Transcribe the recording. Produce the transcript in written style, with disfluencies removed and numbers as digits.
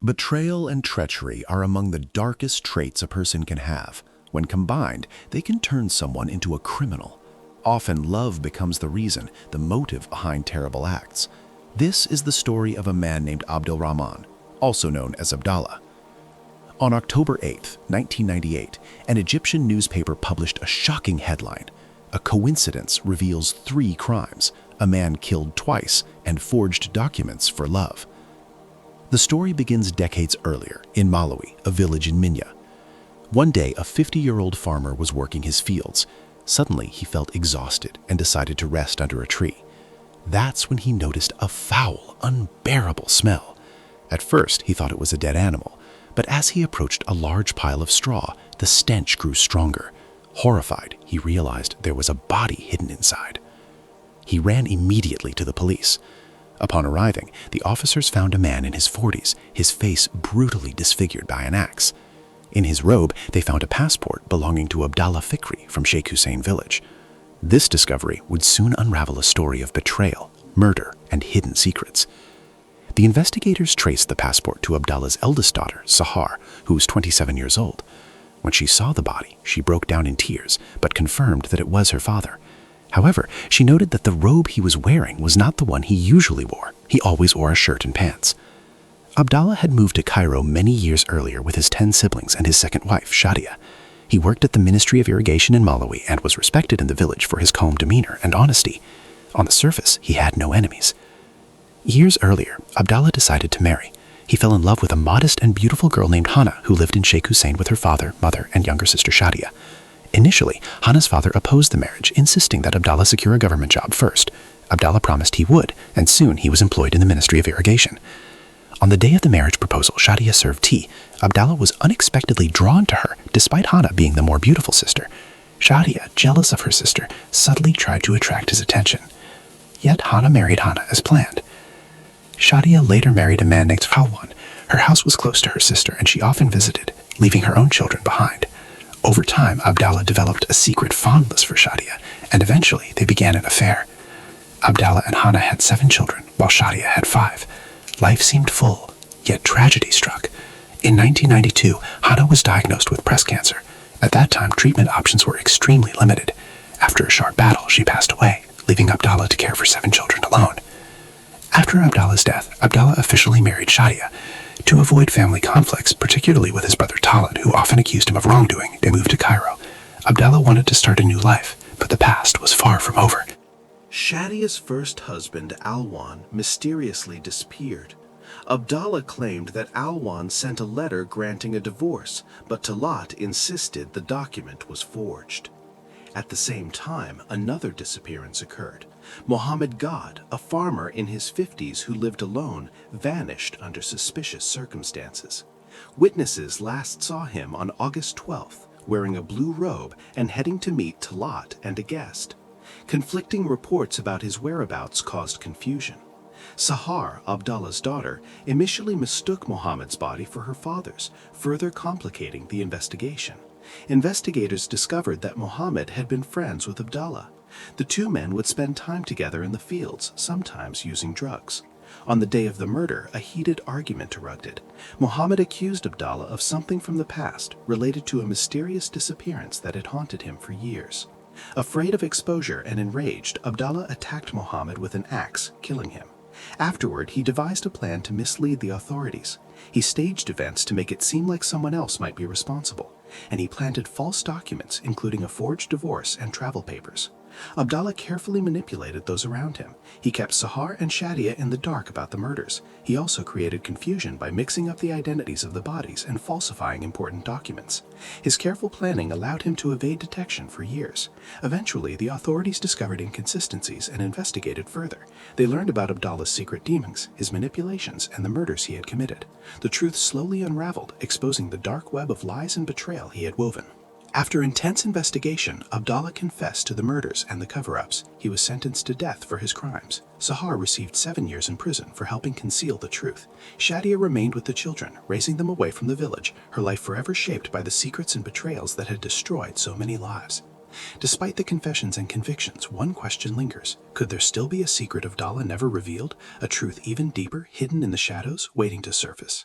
Betrayal and treachery are among the darkest traits a person can have. When combined, they can turn someone into a criminal. Often love becomes the reason, the motive behind terrible acts. This is the story of a man named Abdulrahman, also known as Abdullah. On October 8, 1998, an Egyptian newspaper published a shocking headline. A coincidence reveals 3 crimes, a man killed twice, and forged documents for love. The story begins decades earlier, in Malawi, a village in Minya. One day, a 50-year-old farmer was working his fields. Suddenly, he felt exhausted and decided to rest under a tree. That's when he noticed a foul, unbearable smell. At first, he thought it was a dead animal, but as he approached a large pile of straw, the stench grew stronger. Horrified, he realized there was a body hidden inside. He ran immediately to the police. Upon arriving, the officers found a man in his 40s, his face brutally disfigured by an axe. In his robe, they found a passport belonging to Abdallah Fikri from Sheikh Hussein village. This discovery would soon unravel a story of betrayal, murder, and hidden secrets. The investigators traced the passport to Abdallah's eldest daughter, Sahar, who was 27 years old. When she saw the body, she broke down in tears, but confirmed that it was her father. However, she noted that the robe he was wearing was not the one he usually wore. He always wore a shirt and pants. Abdallah had moved to Cairo many years earlier with his 10 siblings and his second wife, Shadia. He worked at the Ministry of Irrigation in Malawi and was respected in the village for his calm demeanor and honesty. On the surface, he had no enemies. Years earlier, Abdallah decided to marry. He fell in love with a modest and beautiful girl named Hannah who lived in Sheikh Hussein with her father, mother, and younger sister Shadia. Initially, Hannah's father opposed the marriage, insisting that Abdallah secure a government job first. Abdallah promised he would, and soon he was employed in the Ministry of Irrigation. On the day of the marriage proposal, Shadia served tea. Abdallah was unexpectedly drawn to her, despite Hannah being the more beautiful sister. Shadia, jealous of her sister, subtly tried to attract his attention. Yet Hannah married Hannah as planned. Shadia later married a man named Falwan. Her house was close to her sister, and she often visited, leaving her own children behind. Over time, Abdallah developed a secret fondness for Shadia, and eventually they began an affair. Abdallah and Hannah had 7 children, while Shadia had 5. Life seemed full, yet tragedy struck. In 1992, Hannah was diagnosed with breast cancer. At that time, treatment options were extremely limited. After a short battle, she passed away, leaving Abdallah to care for 7 children alone. After Abdallah's death, Abdallah officially married Shadia. To avoid family conflicts, particularly with his brother Talib, who often accused him of wrongdoing, they moved to Cairo. Abdallah wanted to start a new life, but the past was far from over. Shadia's first husband, Alwan, mysteriously disappeared. Abdallah claimed that Alwan sent a letter granting a divorce, but Talat insisted the document was forged. At the same time, another disappearance occurred. Mohammed God, a farmer in his 50s who lived alone, vanished under suspicious circumstances. Witnesses last saw him on August 12th, wearing a blue robe and heading to meet Talat and a guest. Conflicting reports about his whereabouts caused confusion. Sahar, Abdallah's daughter, initially mistook Mohammed's body for her father's, further complicating the investigation. Investigators discovered that Mohammed had been friends with Abdallah. The 2 men would spend time together in the fields, sometimes using drugs. On the day of the murder, a heated argument erupted. Mohammed accused Abdallah of something from the past related to a mysterious disappearance that had haunted him for years. Afraid of exposure and enraged, Abdallah attacked Mohammed with an axe, killing him. Afterward, he devised a plan to mislead the authorities. He staged events to make it seem like someone else might be responsible, and he planted false documents, including a forged divorce and travel papers. Abdallah carefully manipulated those around him. He kept Sahar and Shadia in the dark about the murders. He also created confusion by mixing up the identities of the bodies and falsifying important documents. His careful planning allowed him to evade detection for years. Eventually, the authorities discovered inconsistencies and investigated further. They learned about Abdallah's secret dealings, his manipulations, and the murders he had committed. The truth slowly unraveled, exposing the dark web of lies and betrayal he had woven. After intense investigation, Abdallah confessed to the murders and the cover-ups. He was sentenced to death for his crimes. Sahar received 7 years in prison for helping conceal the truth. Shadia remained with the children, raising them away from the village, her life forever shaped by the secrets and betrayals that had destroyed so many lives. Despite the confessions and convictions, one question lingers. Could there still be a secret Abdallah never revealed, a truth even deeper, hidden in the shadows, waiting to surface?